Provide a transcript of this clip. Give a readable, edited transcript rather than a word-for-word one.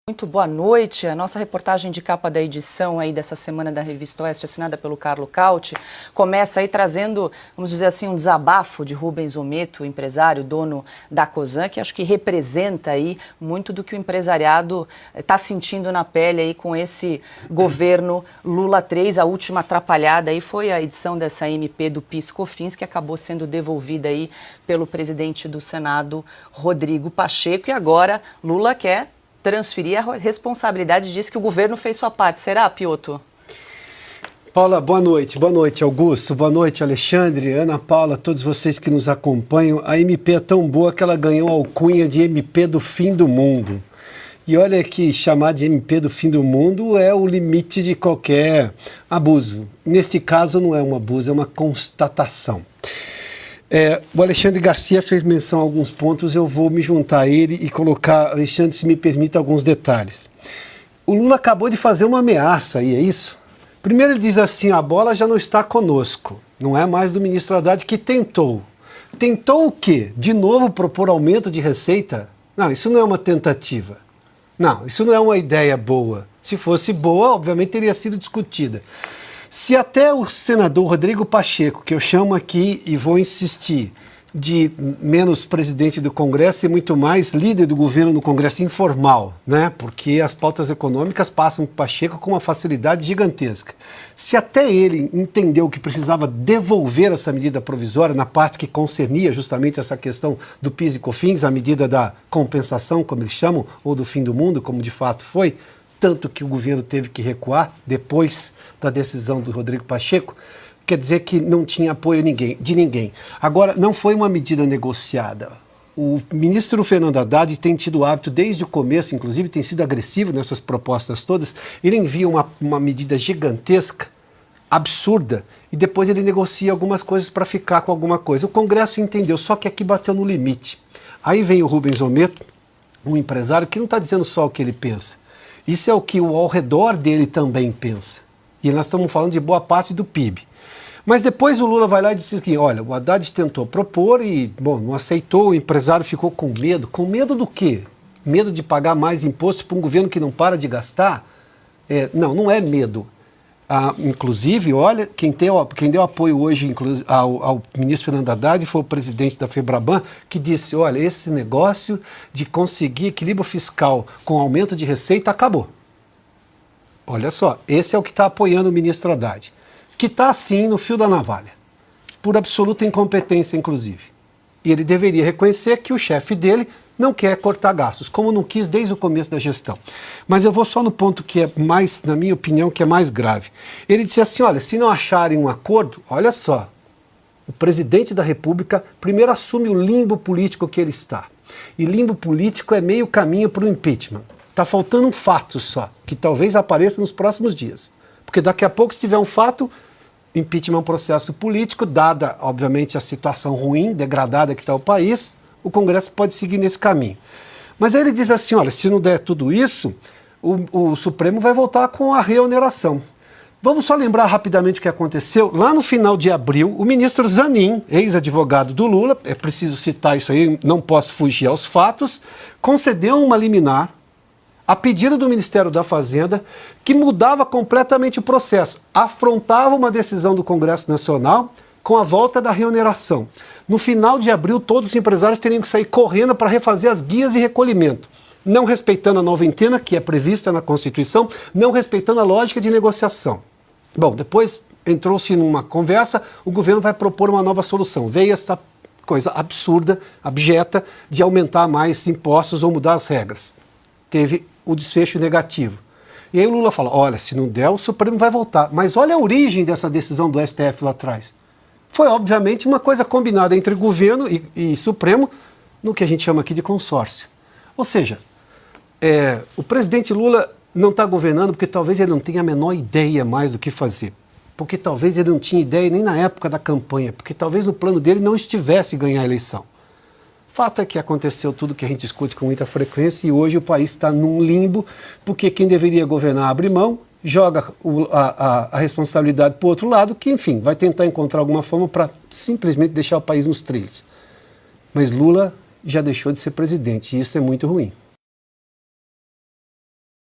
Muito boa noite. A nossa reportagem de capa da edição aí dessa semana da Revista Oeste, assinada pelo Carlo Cauti, começa aí trazendo, vamos dizer assim, um desabafo de Rubens Ometo, empresário, dono da Cosan, que acho que representa aí muito do que o empresariado está sentindo na pele aí com esse governo Lula 3. A última atrapalhada aí foi a edição dessa MP do PIS/COFINS, que acabou sendo devolvida aí pelo presidente do Senado, Rodrigo Pacheco, e agora Lula quer transferir a responsabilidade, diz que o governo fez sua parte. Será, Piotr? Paula, boa noite. Boa noite, Augusto. Boa noite, Alexandre, Ana Paula, todos vocês que nos acompanham. A MP é tão boa que ela ganhou a alcunha de MP do fim do mundo. E olha que chamar de MP do fim do mundo é o limite de qualquer abuso. Neste caso não é um abuso, é uma constatação. O Alexandre Garcia fez menção a alguns pontos, eu vou me juntar a ele e colocar, Alexandre, se me permite, alguns detalhes. O Lula acabou de fazer uma ameaça aí, é isso? Primeiro ele diz assim, a bola já não está conosco, não é mais do ministro Haddad que tentou. Tentou o quê? De novo propor aumento de receita? Não, isso não é uma tentativa. Não, isso não é uma ideia boa. Se fosse boa, obviamente teria sido discutida. Se até o senador Rodrigo Pacheco, que eu chamo aqui e vou insistir, de menos presidente do Congresso e muito mais líder do governo no Congresso informal, né? Porque as pautas econômicas passam por Pacheco com uma facilidade gigantesca. Se até ele entendeu que precisava devolver essa medida provisória na parte que concernia justamente essa questão do PIS e COFINS, a medida da compensação, como eles chamam, ou do fim do mundo, como de fato foi, tanto que o governo teve que recuar depois da decisão do Rodrigo Pacheco, quer dizer que não tinha apoio de ninguém. Agora, não foi uma medida negociada. O ministro Fernando Haddad tem tido o hábito, desde o começo, inclusive tem sido agressivo nessas propostas todas, ele envia uma medida gigantesca, absurda, e depois ele negocia algumas coisas para ficar com alguma coisa. O Congresso entendeu, só que aqui bateu no limite. Aí vem o Rubens Ometo, um empresário que não está dizendo só o que ele pensa. Isso é o que o ao redor dele também pensa. E nós estamos falando de boa parte do PIB. Mas depois o Lula vai lá e diz que, olha, o Haddad tentou propor e, bom, não aceitou, o empresário ficou com medo. Com medo do quê? Medo de pagar mais imposto para um governo que não para de gastar? Não é medo. Inclusive, olha, quem deu apoio hoje ao ministro Fernando Haddad foi o presidente da FEBRABAN, que disse, olha, esse negócio de conseguir equilíbrio fiscal com aumento de receita acabou. Olha só, esse é o que está apoiando o ministro Haddad, que está assim no fio da navalha, por absoluta incompetência, inclusive. E ele deveria reconhecer que o chefe dele não quer cortar gastos, como não quis desde o começo da gestão. Mas eu vou só no ponto que é mais, na minha opinião, que é mais grave. Ele disse assim, olha, se não acharem um acordo, olha só, o presidente da República primeiro assume o limbo político que ele está. E limbo político é meio caminho para o impeachment. Está faltando um fato só, que talvez apareça nos próximos dias. Porque daqui a pouco, se tiver um fato, impeachment é um processo político, dada, obviamente, a situação ruim, degradada que está o país, o Congresso pode seguir nesse caminho. Mas aí ele diz assim, olha, se não der tudo isso, o Supremo vai voltar com a reoneração. Vamos só lembrar rapidamente o que aconteceu. Lá no final de abril, o ministro Zanin, ex-advogado do Lula, é preciso citar isso aí, não posso fugir aos fatos, concedeu uma liminar a pedido do Ministério da Fazenda, que mudava completamente o processo, afrontava uma decisão do Congresso Nacional com a volta da reoneração. No final de abril, todos os empresários teriam que sair correndo para refazer as guias de recolhimento, não respeitando a noventena, que é prevista na Constituição, não respeitando a lógica de negociação. Bom, depois entrou-se numa conversa, o governo vai propor uma nova solução. Veio essa coisa absurda, abjeta, de aumentar mais impostos ou mudar as regras. Teve o desfecho negativo. E aí o Lula fala, olha, se não der, o Supremo vai voltar. Mas olha a origem dessa decisão do STF lá atrás. Foi, obviamente, uma coisa combinada entre governo e Supremo, no que a gente chama aqui de consórcio. Ou seja, o presidente Lula não está governando porque talvez ele não tenha a menor ideia mais do que fazer. Porque talvez ele não tinha ideia nem na época da campanha, porque talvez no plano dele não estivesse ganhar a eleição. Fato é que aconteceu tudo que a gente discute com muita frequência e hoje o país está num limbo, porque quem deveria governar abre mão, joga a responsabilidade para o outro lado, que, enfim, vai tentar encontrar alguma forma para simplesmente deixar o país nos trilhos. Mas Lula já deixou de ser presidente e isso é muito ruim.